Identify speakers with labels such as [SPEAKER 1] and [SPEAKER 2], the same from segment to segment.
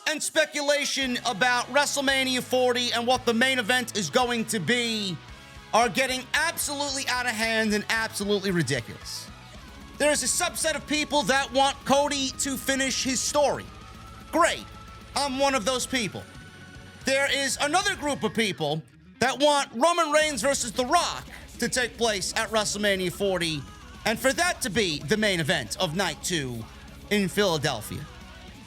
[SPEAKER 1] and speculation about WrestleMania 40 and what the main event is going to be are getting absolutely out of hand and absolutely ridiculous. There is a subset of people that want Cody to finish his story. Great. I'm one of those people. There is another group of people that want Roman Reigns versus The Rock to take place at WrestleMania 40 and for that to be the main event of Night 2 in Philadelphia.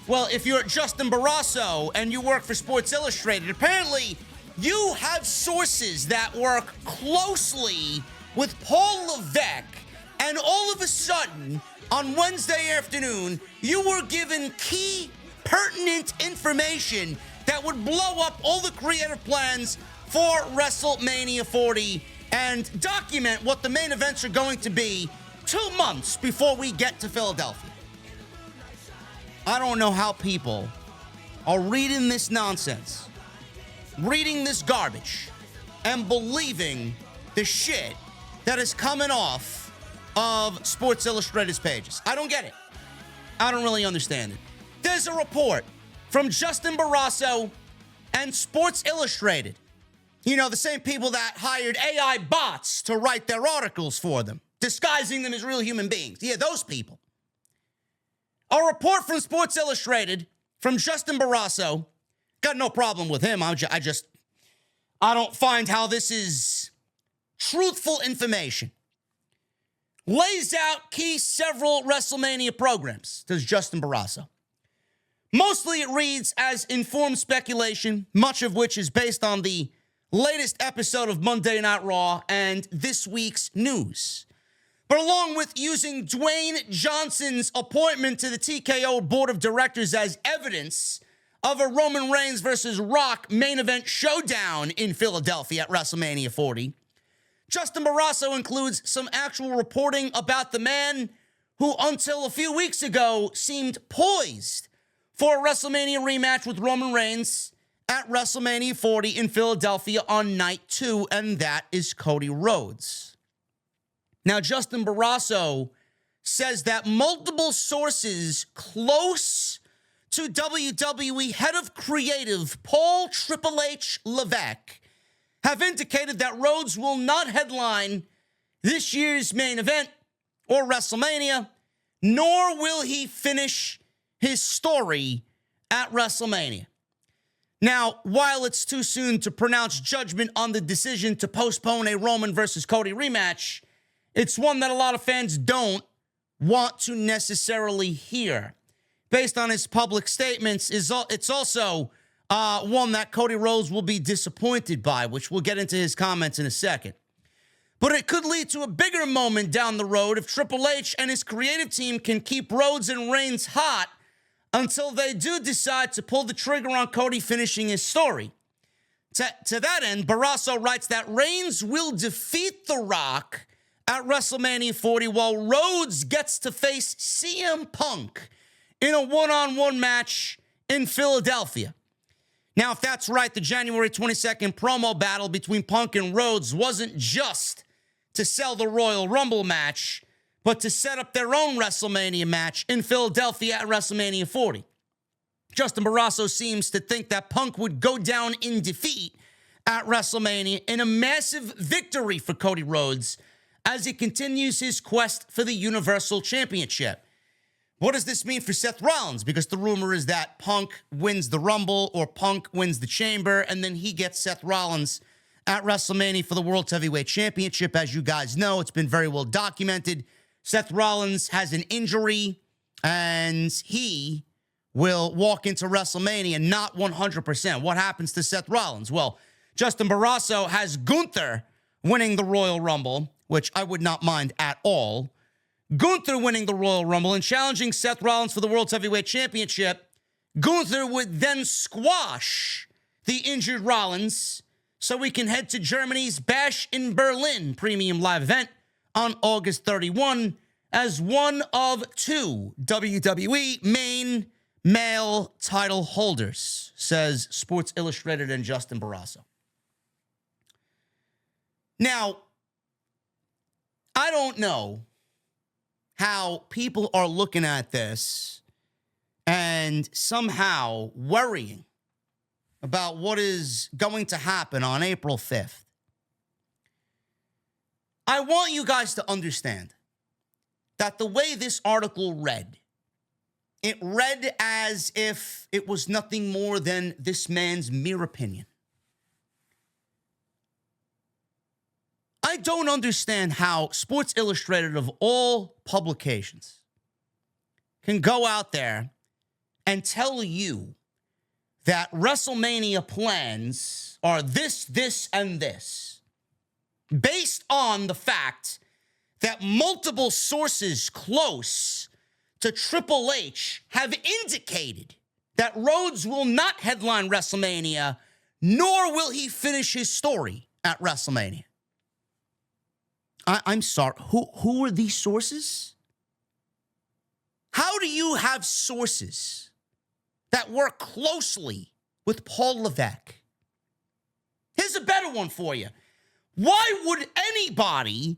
[SPEAKER 1] Well, if you're Justin Barrasso and you work for Sports Illustrated, apparently you have sources that work closely with Paul Levesque, and all of a sudden, on Wednesday afternoon, you were given key, pertinent information that would blow up all the creative plans for WrestleMania 40 and document what the main events are going to be 2 months before we get to Philadelphia. I don't know how people are reading this nonsense, reading this garbage, and believing the shit that is coming off of Sports Illustrated's pages. I don't get it. I don't really understand it. There's a report from Justin Barrasso and Sports Illustrated. You know, the same people that hired AI bots to write their articles for them, disguising them as real human beings. Yeah, those people. A report from Sports Illustrated from Justin Barrasso. Got no problem with him. I don't find how this is truthful information. Lays out key several WrestleMania programs, does Justin Barrasso. Mostly it reads as informed speculation, much of which is based on the latest episode of Monday Night Raw and this week's news. But along with using Dwayne Johnson's appointment to the TKO board of directors as evidence of a Roman Reigns versus Rock main event showdown in Philadelphia at WrestleMania 40, Justin Barrasso includes some actual reporting about the man who until a few weeks ago seemed poised for a WrestleMania rematch with Roman Reigns at WrestleMania 40 in Philadelphia on Night 2, and that is Cody Rhodes. Now, Justin Barrasso says that multiple sources close to WWE head of creative Paul Triple H Levesque have indicated that Rhodes will not headline this year's main event or WrestleMania, nor will he finish his story at WrestleMania. Now, while it's too soon to pronounce judgment on the decision to postpone a Roman versus Cody rematch, it's one that a lot of fans don't want to necessarily hear. Based on his public statements, it's also one that Cody Rhodes will be disappointed by, which we'll get into his comments in a second. But it could lead to a bigger moment down the road if Triple H and his creative team can keep Rhodes and Reigns hot until they do decide to pull the trigger on Cody finishing his story. To that end, Barrasso writes that Reigns will defeat The Rock at WrestleMania 40 while Rhodes gets to face CM Punk in a one-on-one match in Philadelphia. Now, if that's right, the January 22nd promo battle between Punk and Rhodes wasn't just to sell the Royal Rumble match, but to set up their own WrestleMania match in Philadelphia at WrestleMania 40. Justin Barrasso seems to think that Punk would go down in defeat at WrestleMania in a massive victory for Cody Rhodes as he continues his quest for the Universal Championship. What does this mean for Seth Rollins? Because the rumor is that Punk wins the Rumble or Punk wins the Chamber, and then he gets Seth Rollins at WrestleMania for the World Heavyweight Championship. As you guys know, it's been very well documented. Seth Rollins has an injury, and he will walk into WrestleMania not 100%. What happens to Seth Rollins? Well, Justin Barrasso has Gunther winning the Royal Rumble, which I would not mind at all. Gunther winning the Royal Rumble and challenging Seth Rollins for the World Heavyweight Championship. Gunther would then squash the injured Rollins so we can head to Germany's Bash in Berlin premium live event on August 31 as one of 2 WWE main male title holders, says Sports Illustrated and Justin Barrasso. Now, I don't know how people are looking at this and somehow worrying about what is going to happen on April 5th. I want you guys to understand that the way this article read, it read as if it was nothing more than this man's mere opinion. I don't understand how Sports Illustrated, of all publications, can go out there and tell you that WrestleMania plans are this, and this, based on the fact that multiple sources close to Triple H have indicated that Rhodes will not headline WrestleMania, nor will he finish his story at WrestleMania. I'm sorry, who are these sources? How do you have sources that work closely with Paul Levesque? Here's a better one for you. Why would anybody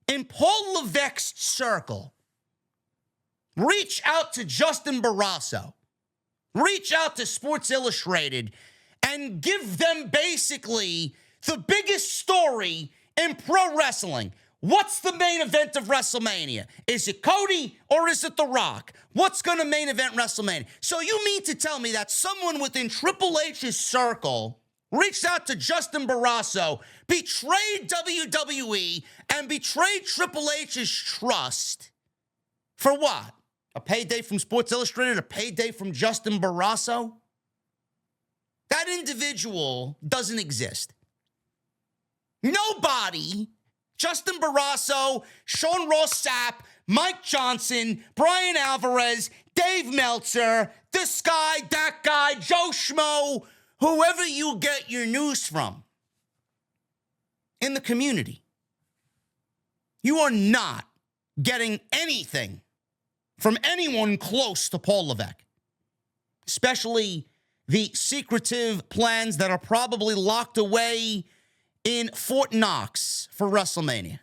[SPEAKER 1] in Paul Levesque's circle reach out to Justin Barrasso, reach out to Sports Illustrated, and give them basically the biggest story in pro wrestling? What's the main event of WrestleMania? Is it Cody or is it The Rock? What's going to main event WrestleMania? So you mean to tell me that someone within Triple H's circle reached out to Justin Barrasso, betrayed WWE, and betrayed Triple H's trust for what? A payday from Sports Illustrated? A payday from Justin Barrasso? That individual doesn't exist. Nobody, Justin Barrasso, Sean Ross Sapp, Mike Johnson, Brian Alvarez, Dave Meltzer, this guy, that guy, Joe Schmo, whoever you get your news from in the community, you are not getting anything from anyone close to Paul Levesque, especially the secretive plans that are probably locked away in Fort Knox for WrestleMania.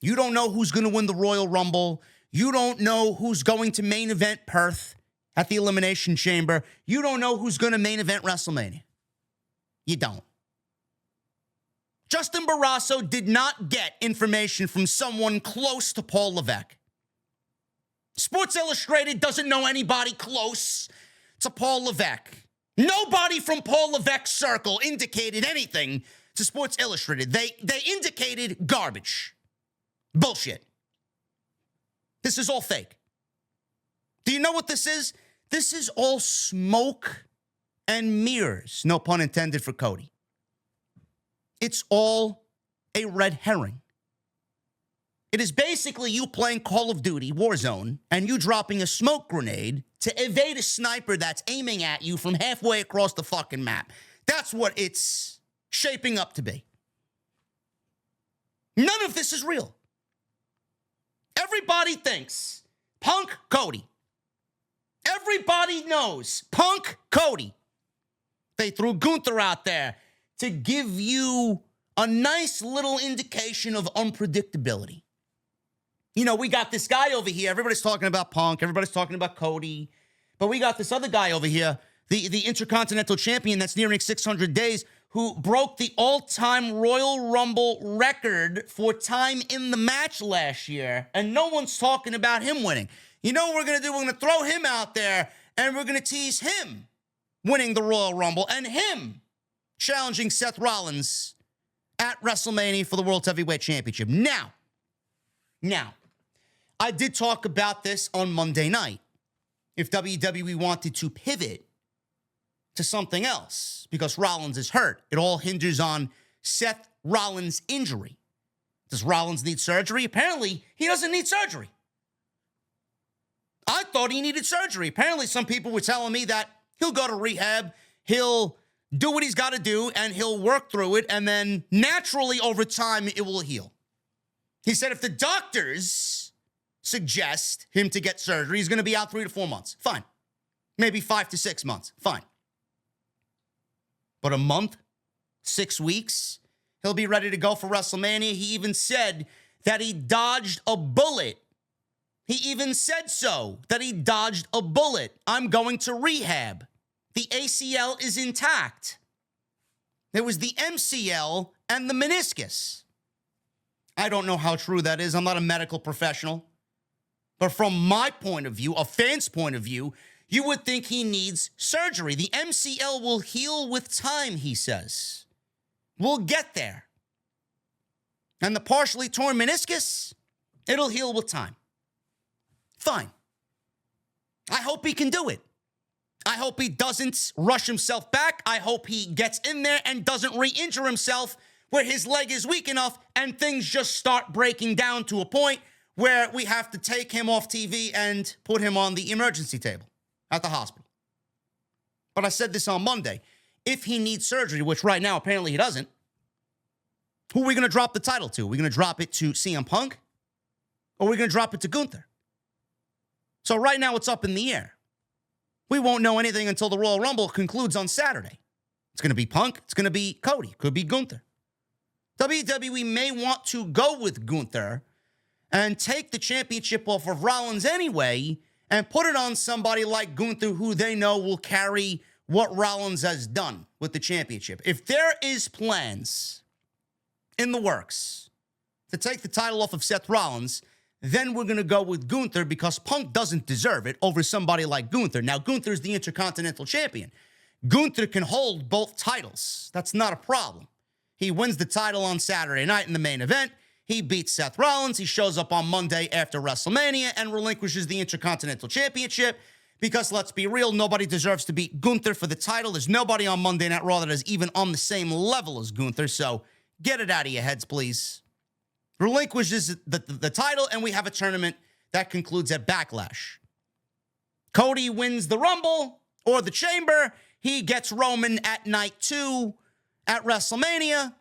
[SPEAKER 1] You don't know who's going to win the Royal Rumble. You don't know who's going to main event Perth at the Elimination Chamber. You don't know who's going to main event WrestleMania. You don't. Justin Barrasso did not get information from someone close to Paul Levesque. Sports Illustrated doesn't know anybody close to Paul Levesque. Nobody from Paul Levesque's circle indicated anything to Sports Illustrated. They indicated garbage. Bullshit. This is all fake. Do you know what this is? This is all smoke and mirrors, no pun intended for Cody. It's all a red herring. It is basically you playing Call of Duty Warzone and you dropping a smoke grenade to evade a sniper that's aiming at you from halfway across the fucking map. That's what it's shaping up to be. None of this is real. Everybody thinks Punk Cody. Everybody knows Punk Cody. They threw Gunther out there to give you a nice little indication of unpredictability. You know, we got this guy over here. Everybody's talking about Punk. Everybody's talking about Cody. But we got this other guy over here, the Intercontinental Champion that's nearing 600 days, who broke the all-time Royal Rumble record for time in the match last year. And no one's talking about him winning. You know what we're going to do? We're going to throw him out there, and we're going to tease him winning the Royal Rumble and him challenging Seth Rollins at WrestleMania for the World Heavyweight Championship. Now, I did talk about this on Monday night. If WWE wanted to pivot to something else because Rollins is hurt, it all hinges on Seth Rollins' injury. Does Rollins need surgery? Apparently, he doesn't need surgery. I thought he needed surgery. Apparently, some people were telling me that he'll go to rehab, he'll do what he's got to do, and he'll work through it, and then naturally, over time, it will heal. He said if the doctors suggest him to get surgery, he's going to be out 3 to 4 months. Fine. Maybe 5 to 6 months. Fine. But a month, 6 weeks, he'll be ready to go for WrestleMania. He even said that he dodged a bullet He even said so, that he dodged a bullet. I'm going to rehab. The ACL is intact. There was the MCL and the meniscus. I don't know how true that is. I'm not a medical professional. But from my point of view, a fan's point of view, you would think he needs surgery. The MCL will heal with time, he says. We'll get there. And the partially torn meniscus, it'll heal with time. Fine. I hope he can do it. I hope he doesn't rush himself back. I hope he gets in there and doesn't re-injure himself where his leg is weak enough and things just start breaking down to a point where we have to take him off TV and put him on the emergency table at the hospital. But I said this on Monday. If he needs surgery, which right now apparently he doesn't, who are we going to drop the title to? Are we going to drop it to CM Punk? Or are we going to drop it to Gunther? So right now it's up in the air. We won't know anything until the Royal Rumble concludes on Saturday. It's going to be Punk. It's going to be Cody. Could be Gunther. WWE may want to go with Gunther and take the championship off of Rollins anyway and put it on somebody like Gunther who they know will carry what Rollins has done with the championship. If there is plans in the works to take the title off of Seth Rollins, then we're going to go with Gunther because Punk doesn't deserve it over somebody like Gunther. Now, Gunther's the Intercontinental Champion. Gunther can hold both titles. That's not a problem. He wins the title on Saturday night in the main event. He beats Seth Rollins. He shows up on Monday after WrestleMania and relinquishes the Intercontinental Championship because, let's be real, nobody deserves to beat Gunther for the title. There's nobody on Monday Night Raw that is even on the same level as Gunther, so get it out of your heads, please. Relinquishes the title, and we have a tournament that concludes at Backlash. Cody wins the Rumble or the Chamber. He gets Roman at night 2 at WrestleMania.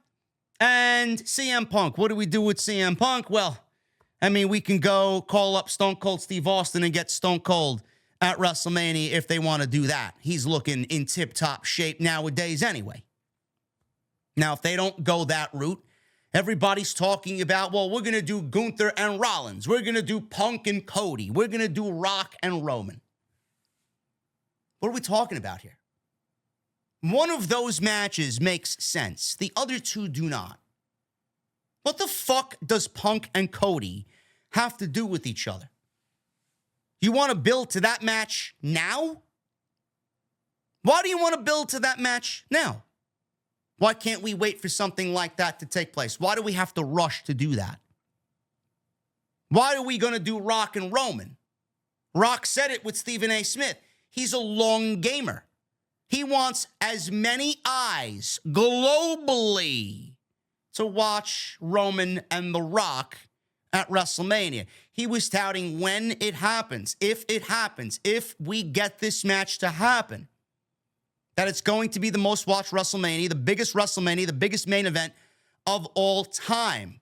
[SPEAKER 1] And CM Punk. What do we do with CM Punk? Well, I mean, we can go call up Stone Cold Steve Austin and get Stone Cold at WrestleMania if they want to do that. He's looking in tip-top shape nowadays anyway. Now, if they don't go that route, everybody's talking about, well, we're going to do Gunther and Rollins. We're going to do Punk and Cody. We're going to do Rock and Roman. What are we talking about here? One of those matches makes sense. The other two do not. What the fuck does Punk and Cody have to do with each other? You want to build to that match now? Why do you want to build to that match now? Why can't we wait for something like that to take place? Why do we have to rush to do that? Why are we going to do Rock and Roman? Rock said it with Stephen A. Smith. He's a long gamer. He wants as many eyes globally to watch Roman and The Rock at WrestleMania. He was touting when it happens, if we get this match to happen, that it's going to be the most watched WrestleMania, the biggest main event of all time.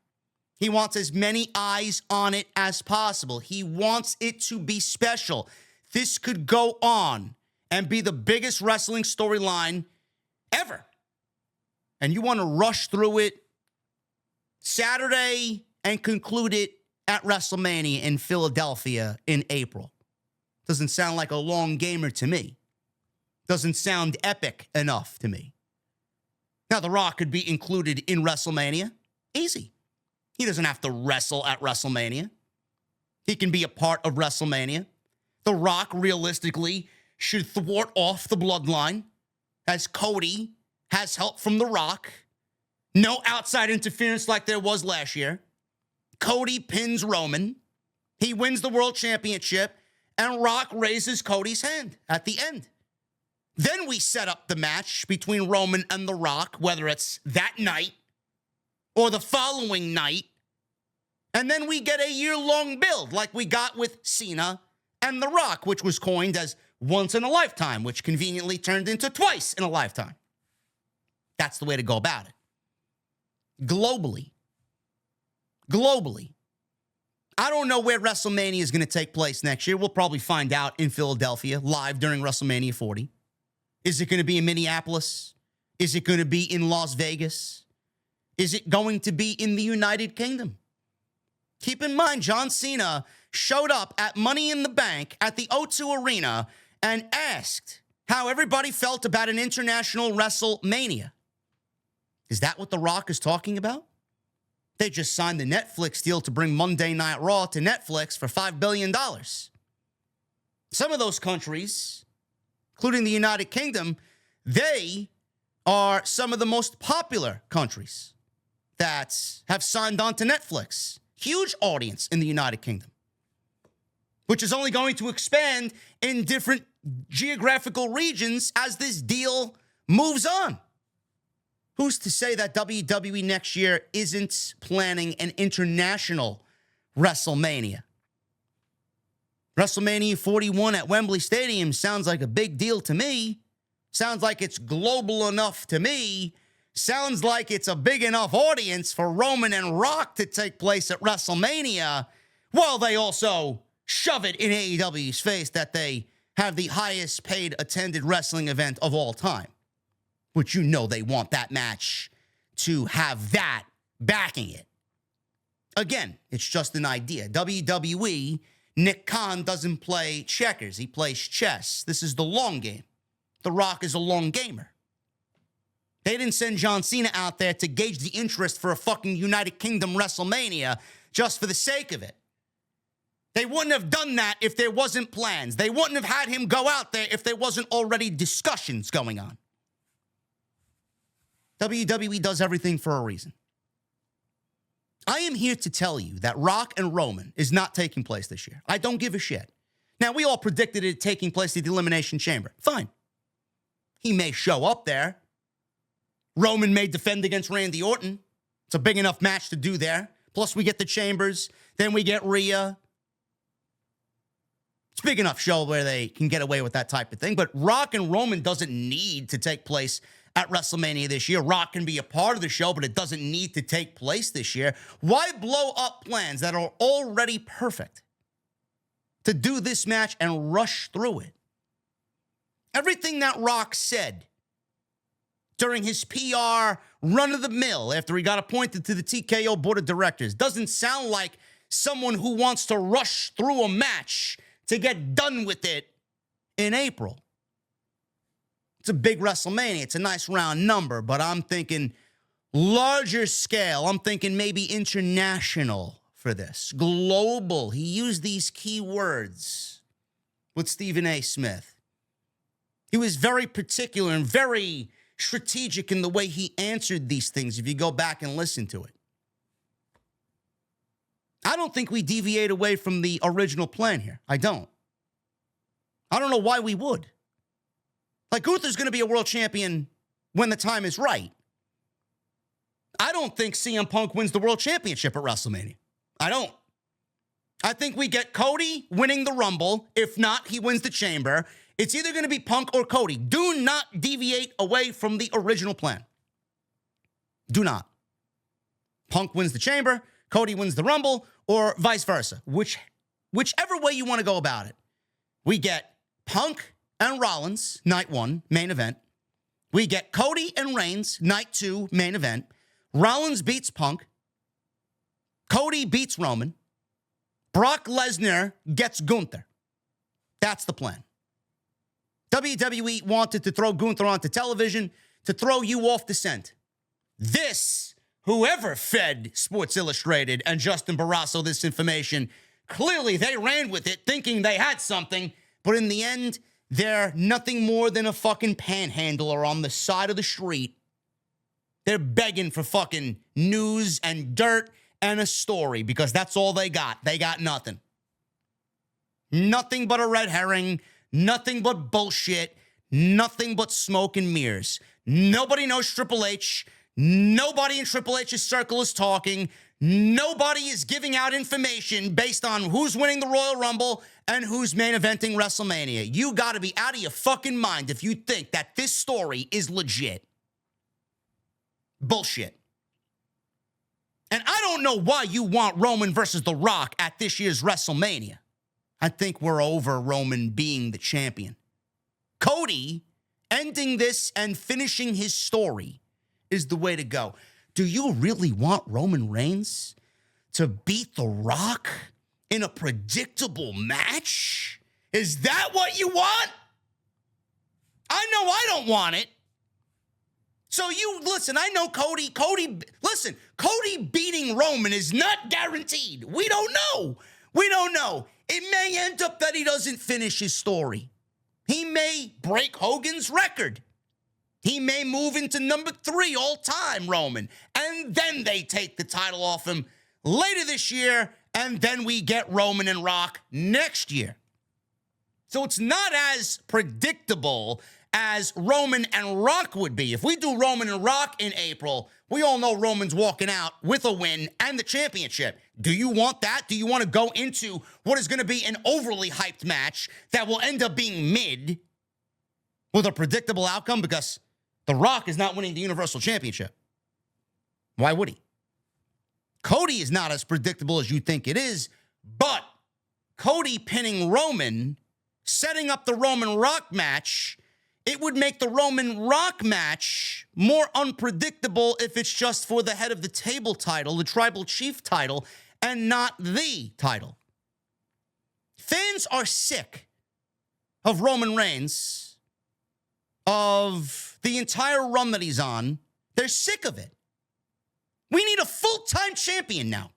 [SPEAKER 1] He wants as many eyes on it as possible. He wants it to be special. This could go on and be the biggest wrestling storyline ever. And you want to rush through it Saturday and conclude it at WrestleMania in Philadelphia in April. Doesn't sound like a long gamer to me. Doesn't sound epic enough to me. Now, The Rock could be included in WrestleMania. Easy. He doesn't have to wrestle at WrestleMania. He can be a part of WrestleMania. The Rock, realistically, should thwart off the bloodline as Cody has help from The Rock. No outside interference like there was last year. Cody pins Roman. He wins the world championship, and Rock raises Cody's hand at the end. Then we set up the match between Roman and The Rock, whether it's that night or the following night. And then we get a year-long build like we got with Cena and The Rock, which was coined as once in a lifetime, which conveniently turned into twice in a lifetime. That's the way to go about it. Globally. I don't know where WrestleMania is going to take place next year. We'll probably find out in Philadelphia live during WrestleMania 40. Is it going to be in Minneapolis? Is it going to be in Las Vegas? Is it going to be in the United Kingdom? Keep in mind, John Cena showed up at Money in the Bank at the O2 Arena and asked how everybody felt about an international WrestleMania. Is that what The Rock is talking about? They just signed the Netflix deal to bring Monday Night Raw to Netflix for $5 billion. Some of those countries, including the United Kingdom, they are some of the most popular countries that have signed on to Netflix. Huge audience in the United Kingdom, which is only going to expand in different geographical regions as this deal moves on. Who's to say that WWE next year isn't planning an international WrestleMania? WrestleMania 41 at Wembley Stadium sounds like a big deal to me. Sounds like it's global enough to me. Sounds like it's a big enough audience for Roman and Rock to take place at WrestleMania, while they also shove it in AEW's face that they have the highest paid attended wrestling event of all time. Which you know they want that match to have that backing it. Again, it's just an idea. WWE, Nick Khan doesn't play checkers. He plays chess. This is the long game. The Rock is a long gamer. They didn't send John Cena out there to gauge the interest for a fucking United Kingdom WrestleMania just for the sake of it. They wouldn't have done that if there wasn't plans. They wouldn't have had him go out there if there wasn't already discussions going on. WWE does everything for a reason. I am here to tell you that Rock and Roman is not taking place this year. I don't give a shit. Now, we all predicted it taking place at the Elimination Chamber. Fine. He may show up there. Roman may defend against Randy Orton. It's a big enough match to do there. Plus, we get the Chambers. Then we get Rhea. It's a big enough show where they can get away with that type of thing. But Rock and Roman doesn't need to take place at WrestleMania this year. Rock can be a part of the show, but it doesn't need to take place this year. Why blow up plans that are already perfect to do this match and rush through it? Everything that Rock said during his PR run-of-the-mill after he got appointed to the TKO board of directors doesn't sound like someone who wants to rush through a match to get done with it in April. It's a big WrestleMania. It's a nice round number, but I'm thinking larger scale. I'm thinking maybe international for this. Global. He used these key words with Stephen A. Smith. He was very particular and very strategic in the way he answered these things if you go back and listen to it. I don't think we deviate away from the original plan here. I don't know why we would. Like, Gunther's going to be a world champion when the time is right. I don't think CM Punk wins the world championship at WrestleMania. I don't. I think we get Cody winning the Rumble. If not, he wins the Chamber. It's either going to be Punk or Cody. Do not deviate away from the original plan. Do not. Punk wins the Chamber, Cody wins the Rumble, or vice versa. Whichever way you want to go about it. We get Punk and Rollins, night 1, main event. We get Cody and Reigns, night 2, main event. Rollins beats Punk. Cody beats Roman. Brock Lesnar gets Gunther. That's the plan. WWE wanted to throw Gunther onto television to throw you off the scent. This, whoever fed Sports Illustrated and Justin Barrasso this information, clearly they ran with it thinking they had something, but in the end, they're nothing more than a fucking panhandler on the side of the street. They're begging for fucking news and dirt and a story because that's all they got. They got nothing. Nothing but a red herring, nothing but bullshit, nothing but smoke and mirrors. Nobody knows Triple H. Nobody in Triple H's circle is talking. Nobody is giving out information based on who's winning the Royal Rumble and who's main eventing WrestleMania. You got to be out of your fucking mind if you think that this story is legit. Bullshit. And I don't know why you want Roman versus The Rock at this year's WrestleMania. I think we're over Roman being the champion. Cody ending this and finishing his story is the way to go. Do you really want Roman Reigns to beat The Rock in a predictable match? Is that what you want? I know I don't want it. So listen, I know Cody beating Roman is not guaranteed. We don't know. It may end up that he doesn't finish his story. He may break Hogan's record. He may move into number 3 all-time, Roman. And then they take the title off him later this year, and then we get Roman and Rock next year. So it's not as predictable as Roman and Rock would be. If we do Roman and Rock in April, we all know Roman's walking out with a win and the championship. Do you want that? Do you want to go into what is going to be an overly hyped match that will end up being mid with a predictable outcome? Because The Rock is not winning the Universal Championship. Why would he? Cody is not as predictable as you think it is, but Cody pinning Roman, setting up the Roman Rock match, it would make the Roman Rock match more unpredictable if it's just for the head of the table title, the tribal chief title, and not the title. Fans are sick of Roman Reigns, of the entire run that he's on. They're sick of it. We need a full-time champion now.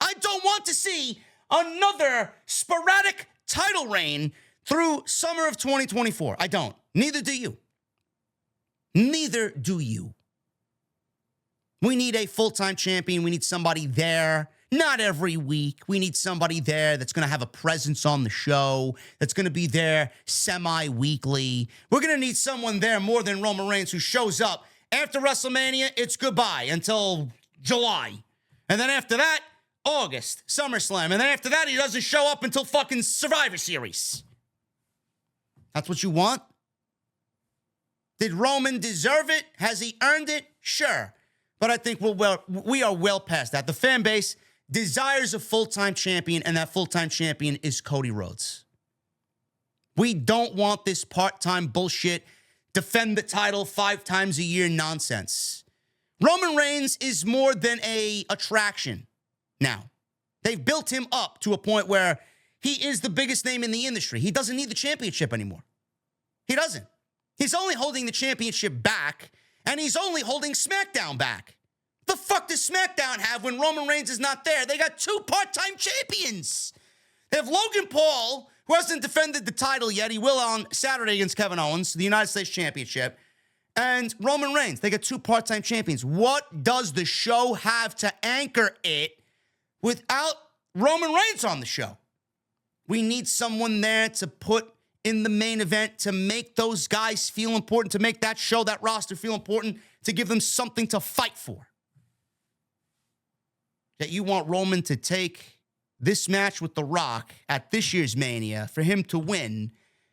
[SPEAKER 1] I don't want to see another sporadic title reign through summer of 2024. I don't. Neither do you. Neither do you. We need a full-time champion. We need somebody there. Not every week. We need somebody there that's going to have a presence on the show, that's going to be there semi-weekly. We're going to need someone there more than Roman Reigns who shows up. After WrestleMania, it's goodbye until July. And then after that, August, SummerSlam. And then after that, he doesn't show up until fucking Survivor Series. That's what you want? Did Roman deserve it? Has he earned it? Sure. But I think we are well past that. The fan base desires a full-time champion, and that full-time champion is Cody Rhodes. We don't want this part-time bullshit, defend the title 5 times a year nonsense. Roman Reigns is more than a attraction now. They've built him up to a point where he is the biggest name in the industry. He doesn't need the championship anymore. He doesn't. He's only holding the championship back, and he's only holding SmackDown back. The fuck does SmackDown have when Roman Reigns is not there? They got 2 part-time champions. They have Logan Paul, who hasn't defended the title yet. He will on Saturday against Kevin Owens, the United States Championship. And Roman Reigns. They got 2 part-time champions. What does the show have to anchor it without Roman Reigns on the show? We need someone there to put in the main event, to make those guys feel important, to make that show, that roster feel important, to give them something to fight for. That you want Roman to take this match with The Rock at this year's Mania for him to win,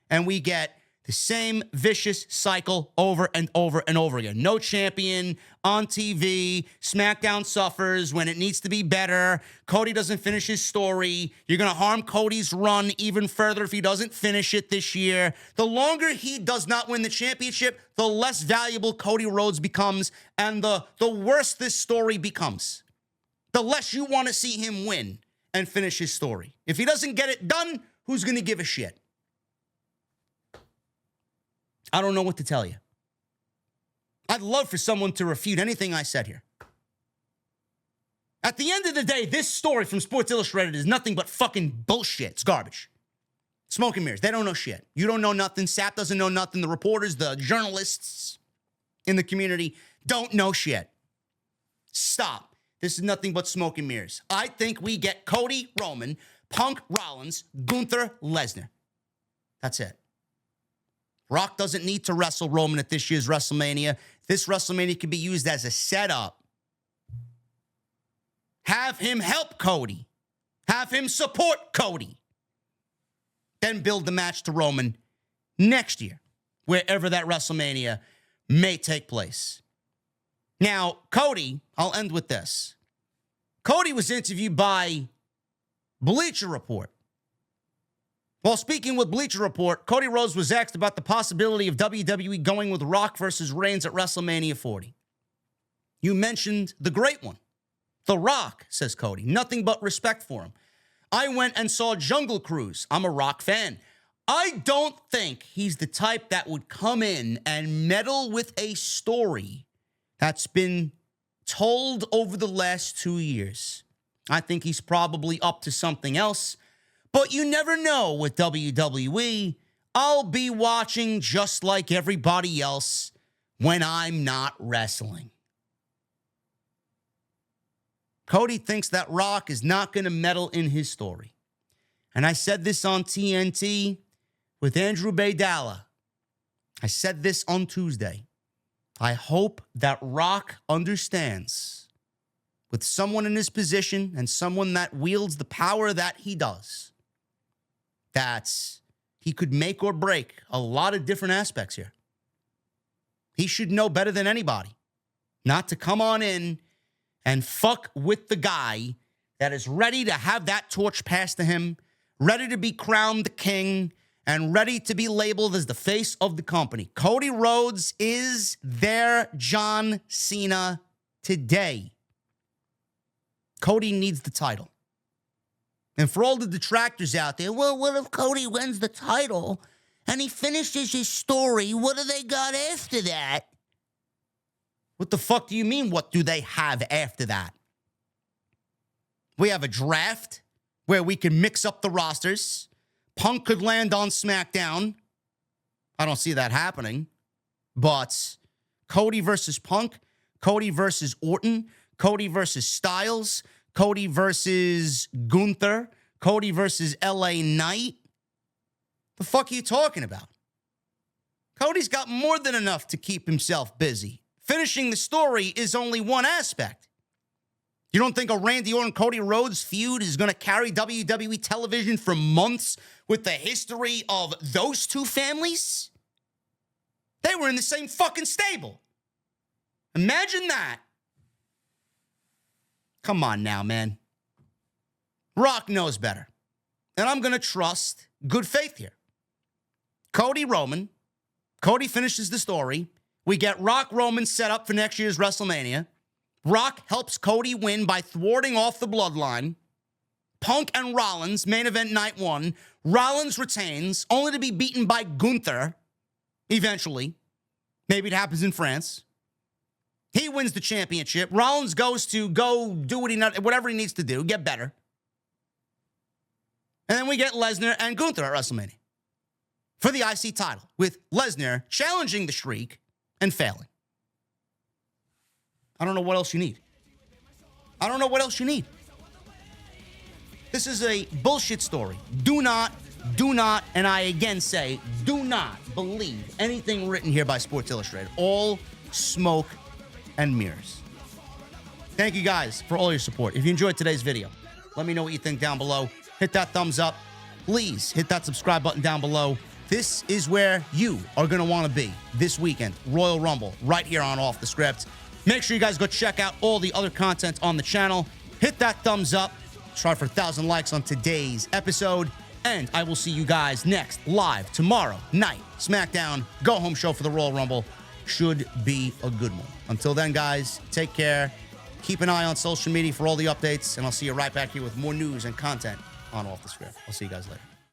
[SPEAKER 1] and we get the same vicious cycle over and over and over again. No champion on TV. SmackDown suffers when it needs to be better. Cody doesn't finish his story. You're going to harm Cody's run even further if he doesn't finish it this year. The longer he does not win the championship, the less valuable Cody Rhodes becomes, and the worse this story becomes. The less you want to see him win and finish his story. If he doesn't get it done, who's going to give a shit? I don't know what to tell you. I'd love for someone to refute anything I said here. At the end of the day, this story from Sports Illustrated is nothing but fucking bullshit. It's garbage. Smoke and mirrors. They don't know shit. You don't know nothing. Sap doesn't know nothing. The reporters, the journalists in the community don't know shit. Stop. This is nothing but smoke and mirrors. I think we get Cody, Roman, Punk, Rollins, Gunther, Lesnar. That's it. Rock doesn't need to wrestle Roman at this year's WrestleMania. This WrestleMania can be used as a setup. Have him help Cody. Have him support Cody. Then build the match to Roman next year, wherever that WrestleMania may take place. Now, Cody, I'll end with this. Cody was interviewed by Bleacher Report. While speaking with Bleacher Report, Cody Rhodes was asked about the possibility of WWE going with Rock versus Reigns at WrestleMania 40. You mentioned the great one. The Rock, says Cody. Nothing but respect for him. I went and saw Jungle Cruise. I'm a Rock fan. I don't think he's the type that would come in and meddle with a story that's been told over the last 2 years. I think he's probably up to something else, but you never know with WWE. I'll be watching just like everybody else when I'm not wrestling. Cody thinks that Rock is not going to meddle in his story. And I said this on TNT with Andrew Baydala. I said this on Tuesday. I hope that Rock understands, with someone in his position and someone that wields the power that he does, that he could make or break a lot of different aspects here. He should know better than anybody not to come on in and fuck with the guy that is ready to have that torch passed to him, ready to be crowned the king, and ready to be labeled as the face of the company. Cody Rhodes is their John Cena today. Cody needs the title. And for all the detractors out there, well, what if Cody wins the title and he finishes his story? What do they got after that? What the fuck do you mean, what do they have after that? We have a draft where we can mix up the rosters. Punk could land on SmackDown. I don't see that happening. But Cody versus Punk, Cody versus Orton, Cody versus Styles, Cody versus Gunther, Cody versus LA Knight. The fuck are you talking about? Cody's got more than enough to keep himself busy. Finishing the story is only one aspect. You don't think a Randy Orton Cody Rhodes feud is going to carry WWE television for months with the history of those two families? They were in the same fucking stable. Imagine that. Come on now, man. Rock knows better. And I'm going to trust good faith here. Cody Roman. Cody finishes the story. We get Rock Roman set up for next year's WrestleMania. Rock helps Cody win by thwarting off the bloodline. Punk and Rollins, main event night 1. Rollins retains, only to be beaten by Gunther eventually. Maybe it happens in France. He wins the championship. Rollins goes to go do whatever he needs to do, get better. And then we get Lesnar and Gunther at WrestleMania for the IC title, with Lesnar challenging the streak and failing. I don't know what else you need. I don't know what else you need. This is a bullshit story. Do not, and I again say, do not believe anything written here by Sports Illustrated. All smoke and mirrors. Thank you guys for all your support. If you enjoyed today's video, let me know what you think down below. Hit that thumbs up. Please hit that subscribe button down below. This is where you are going to want to be this weekend. Royal Rumble, right here on Off the Script. Make sure you guys go check out all the other content on the channel. Hit that thumbs up. Try for 1,000 likes on today's episode. And I will see you guys next live tomorrow night. SmackDown, go-home show for the Royal Rumble. Should be a good one. Until then, guys, take care. Keep an eye on social media for all the updates. And I'll see you right back here with more news and content on Off the Script. I'll see you guys later.